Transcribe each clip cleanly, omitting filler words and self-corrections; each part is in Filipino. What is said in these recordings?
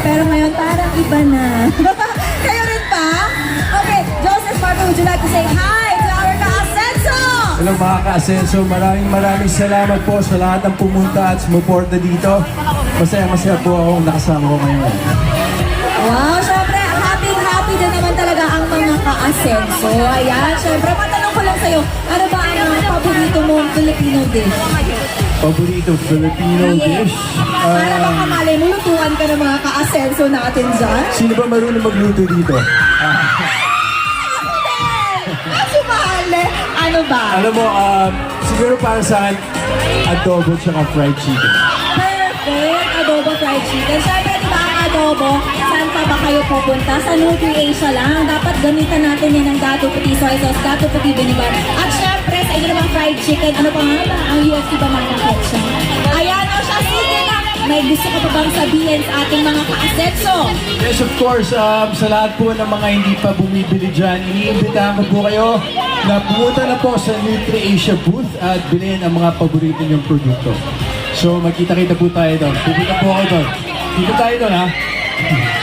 Pero ngayon parang iba na. Kayo rin pa? Okay, Joseph Marco, would you like to say hi to our ka-Asenso? Hello mga ka-Asenso, maraming salamat po sa lahat ng pumunta at sumuporta dito. Masaya po akong nakasama ko ngayon. Wow, syempre, happy din naman talaga ang mga ka-Asenso. Ayan, syempre, matanong ko lang sa'yo, ano ba ang mga paborito mong Filipino dish? Paborito Filipino dish? Para baka malay mo, lutuan ka ng mga ka-Asenso natin dyan? Sino ba marunong magluto dito? Kasi mahali, ano ba? Alam mo, siguro para sa akin, adobo tsaka fried chicken. Perfect, adobo fried chicken. Syempre, di ba ang adobo, saan pa ba kayo pupunta? Sa Nutri-Asia lang. Dapat gamitan natin yan ng Gato Puti Soy Sauce, Gato Puti Vinegar. At syempre, sa inyo namang fried chicken, ano pa nga ba? Ang UFC ba mga kitchen? Ayan, o siya, sige na. May gusto ka pa bang sabihin sa ating mga ka-Asenso? Yes, of course, sa lahat po ng mga hindi pa bumibili dyan, iniimbitahan ko po kayo na pumunta na po sa Nutri-Asia booth at bilhin ang mga paborito niyong produkto. So, magkita-kita po tayo doon. Pupunta po ako doon. Dito tayo doon, ha?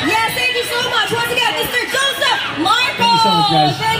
Yes, thank you so much. Once again, Mr. Joseph Marco! Thank you so much, guys. Thank